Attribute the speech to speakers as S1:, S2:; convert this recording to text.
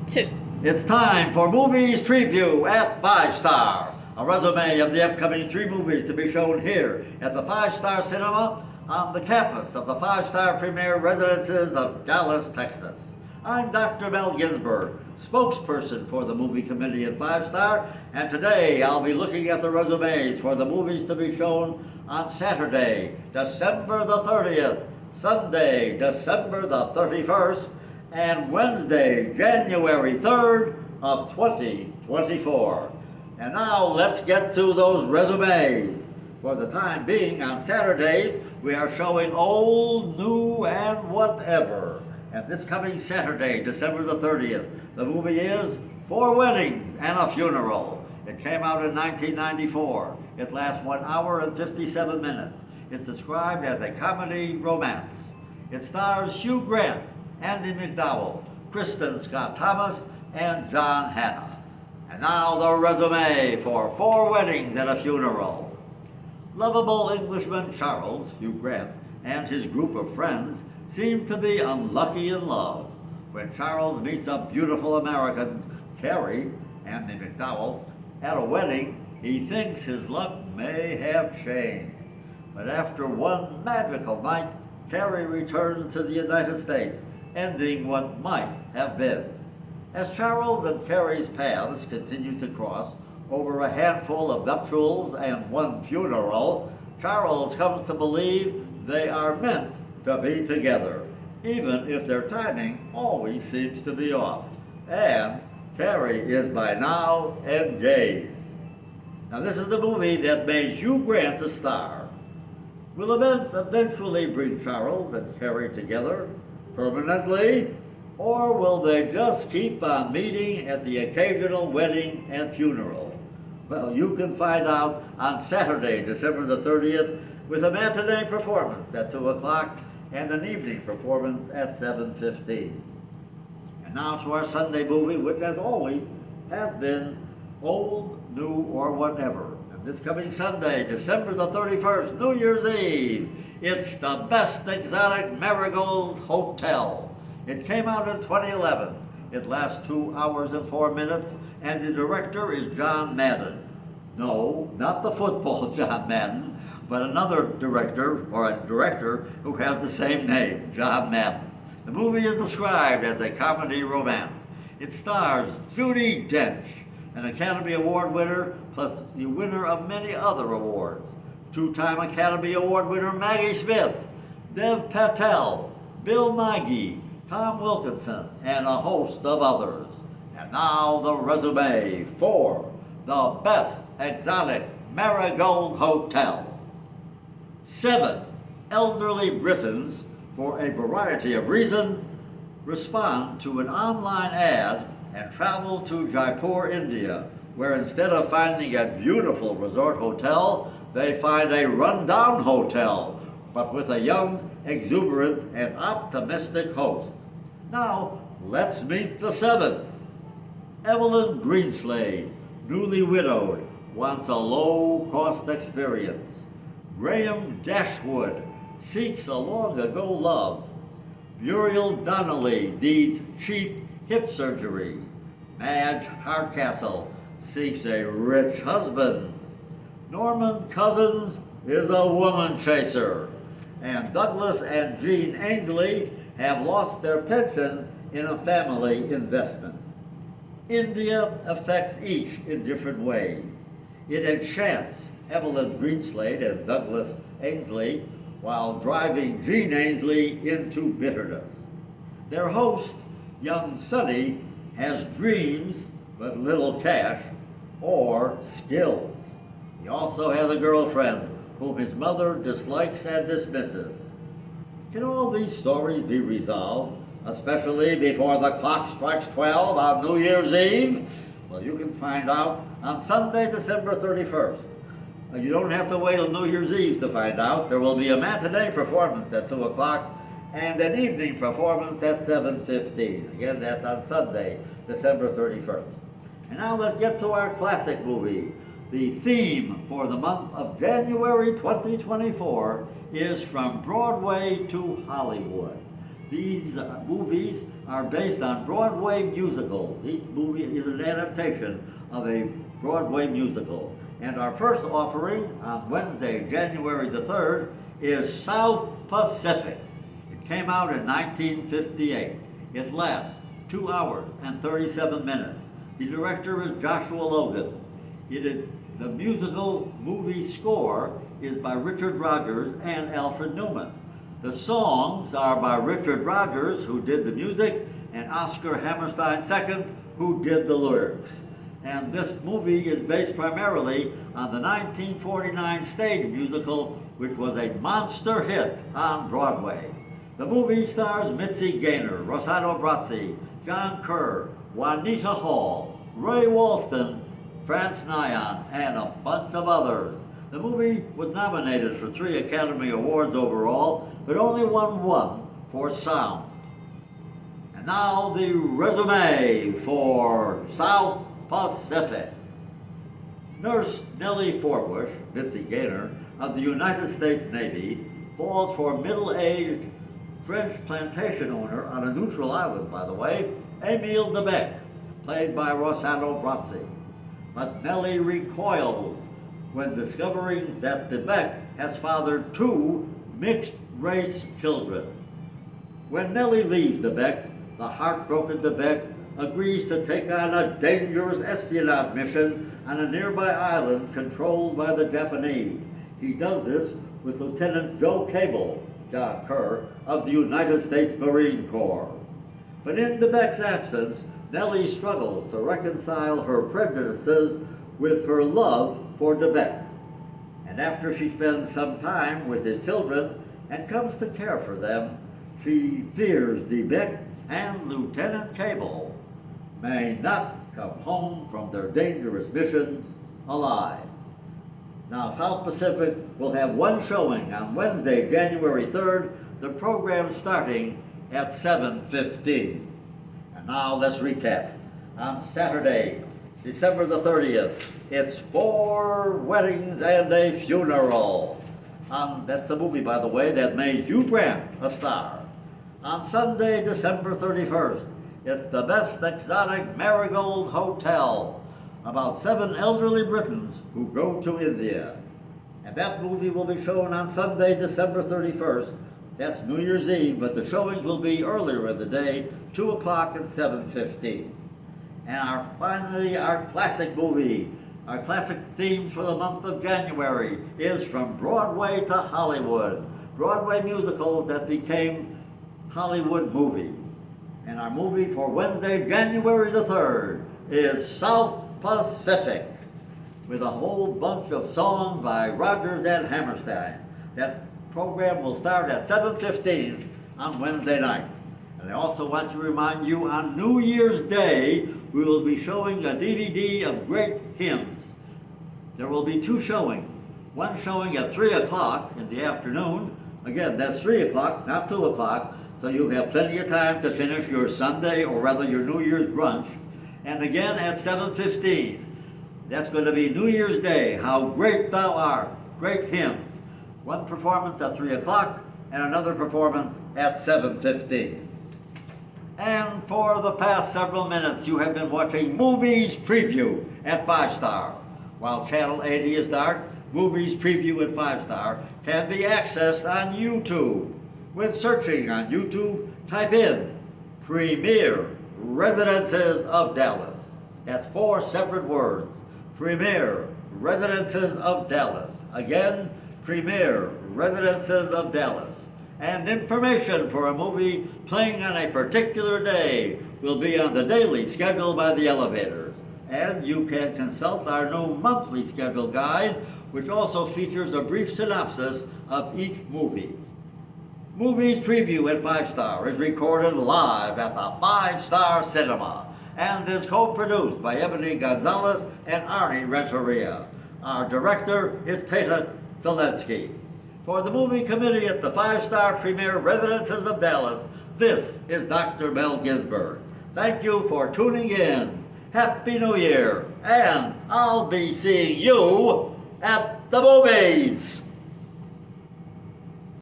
S1: 2.
S2: It's time for Movies Preview at 5 Star, a resume of the upcoming 3 movies to be shown here at the 5 Star Cinema on the campus of the 5 Star Premier Residences of Dallas, Texas. I'm Dr. Mel Ginsberg, spokesperson for the movie committee at 5 Star, and today I'll be looking at the resumes for the movies to be shown on Saturday, December the 30th, Sunday, December the 31st, and Wednesday, January 3rd of 2024. And now let's get to those resumes. For the time being, on Saturdays, we are showing old, new, and whatever. And this coming Saturday, December the 30th, the movie is Four Weddings and a Funeral. It came out in 1994. It lasts 1 hour and 57 minutes. It's described as a comedy romance. It stars Hugh Grant, Andy McDowell, Kristen Scott Thomas, and John Hannah. And now the resume for Four Weddings and a Funeral. Lovable Englishman Charles, Hugh Grant, and his group of friends seem to be unlucky in love. When Charles meets a beautiful American, Carrie, Andy McDowell, at a wedding, he thinks his luck may have changed. But after one magical night, Carrie returns to the United States, ending what might have been. As Charles and Carrie's paths continue to cross over a handful of nuptials and one funeral, Charles comes to believe they are meant to be together, even if their timing always seems to be off. And Carrie is by now engaged. Now this is the movie that made Hugh Grant a star. Will events eventually bring Charles and Carrie together permanently, or will they just keep on meeting at the occasional wedding and funeral? Well, you can find out on Saturday, December the 30th, with a matinee performance at 2 o'clock and an evening performance at 7:15. And now to our Sunday movie, which as always has been old, new, or whatever. And this coming Sunday, December the 31st, New Year's Eve, it's The Best Exotic Marigold Hotel. It came out in 2011. It lasts 2 hours and 4 minutes, and the director is John Madden. No, not the football John Madden, but another director, or a director who has the same name, John Madden. The movie is described as a comedy romance. It stars Judi Dench, an Academy Award winner, plus the winner of many other awards. 2-time Academy Award winner Maggie Smith, Dev Patel, Bill Nighy, Tom Wilkinson, and a host of others. And now the resume for The Best Exotic Marigold Hotel. 7 elderly Britons, for a variety of reasons, respond to an online ad and travel to Jaipur, India, where instead of finding a beautiful resort hotel, they find a run-down hotel, but with a young, exuberant, and optimistic host. Now, let's meet the 7. Evelyn Greenslade, newly widowed, wants a low-cost experience. Graham Dashwood seeks a long-ago love. Muriel Donnelly needs cheap hip surgery. Madge Hardcastle seeks a rich husband. Norman Cousins is a woman chaser. And Douglas and Jean Ainsley have lost their pension in a family investment. India affects each in different ways. It enchants Evelyn Greenslade and Douglas Ainsley while driving Jean Ainsley into bitterness. Their host, young Sonny, has dreams but little cash or skills. He also has a girlfriend whom his mother dislikes and dismisses. Can all these stories be resolved, especially before the clock strikes 12 on New Year's Eve? Well, you can find out on Sunday, December 31st. You don't have to wait till New Year's Eve to find out. There will be a matinee performance at 2 o'clock and an evening performance at 7:15. Again, that's on Sunday, December 31st. And now let's get to our classic movie. The theme for the month of January 2024 is From Broadway to Hollywood. These movies are based on Broadway musicals. Each movie is an adaptation of a Broadway musical. And our first offering on Wednesday, January the 3rd, is South Pacific. It came out in 1958. It lasts 2 hours and 37 minutes. The director is Joshua Logan. The musical movie score is by Richard Rodgers and Alfred Newman. The songs are by Richard Rodgers, who did the music, and Oscar Hammerstein II, who did the lyrics. And this movie is based primarily on the 1949 stage musical, which was a monster hit on Broadway. The movie stars Mitzi Gaynor, Rosato Brazzi, John Kerr, Juanita Hall, Ray Walston, France Nyan, and a bunch of others. The movie was nominated for 3 Academy Awards overall, but only won 1 for sound. And now the resume for South Pacific. Nurse Nellie Forbush, Mitzi Gaynor, of the United States Navy, falls for middle-aged French plantation owner on a neutral island, by the way, Emile Debec, played by Rosato Brazzi. But Nellie recoils when discovering that Debec has fathered 2 mixed-race children. When Nellie leaves Debec, the heartbroken Debec agrees to take on a dangerous espionage mission on a nearby island controlled by the Japanese. He does this with Lieutenant Joe Cable, John Kerr, of the United States Marine Corps. But in Debec's absence, Nellie struggles to reconcile her prejudices with her love for Debec. And after she spends some time with his children and comes to care for them, she fears Debec and Lieutenant Cable may not come home from their dangerous mission alive. Now, South Pacific will have 1 showing on Wednesday, January 3rd, the program starting at 7:15. And now let's recap. On Saturday, December the 30th, it's 4 weddings and a funeral. That's the movie, by the way, that made Hugh Grant a star. On Sunday, December 31st, it's The Best Exotic Marigold Hotel, about 7 elderly Britons who go to India. And that movie will be shown on Sunday, December 31st. That's New Year's Eve, but the showings will be earlier in the day, 2 o'clock and 7:15. And finally, our classic movie, our classic theme for the month of January is From Broadway to Hollywood, Broadway musicals that became Hollywood movies. And our movie for Wednesday, January the 3rd is South Pacific, with a whole bunch of songs by Rodgers and Hammerstein. That program will start at 7:15 on Wednesday night. And I also want to remind you, on New Year's Day, we will be showing a DVD of great hymns. There will be 2 showings. One showing at 3 o'clock in the afternoon. Again, that's 3 o'clock, not 2 o'clock, so you have plenty of time to finish your Sunday, or rather your New Year's brunch. And again at 7:15. That's going to be New Year's Day, How Great Thou Art, great hymns. One performance at 3 o'clock and another performance at 7:15. And for the past several minutes, you have been watching Movies Preview at 5 Star. While Channel 80 is dark, Movies Preview at 5 Star can be accessed on YouTube. When searching on YouTube, type in Premier Residences of Dallas. That's 4 separate words. Premier Residences of Dallas. Again, Premier Residences of Dallas. And information for a movie playing on a particular day will be on the daily schedule by the Elevators. And you can consult our new monthly schedule guide, which also features a brief synopsis of each movie. Movies Preview at 5 Star is recorded live at the 5 Star Cinema and is co-produced by Ebony Gonzalez and Arnie Renteria. Our director is Peter Zelensky. For the movie committee at the 5 Star Premier Residences of Dallas, this is Dr. Mel Gisberg. Thank you for tuning in. Happy New Year, and I'll be seeing you at the movies.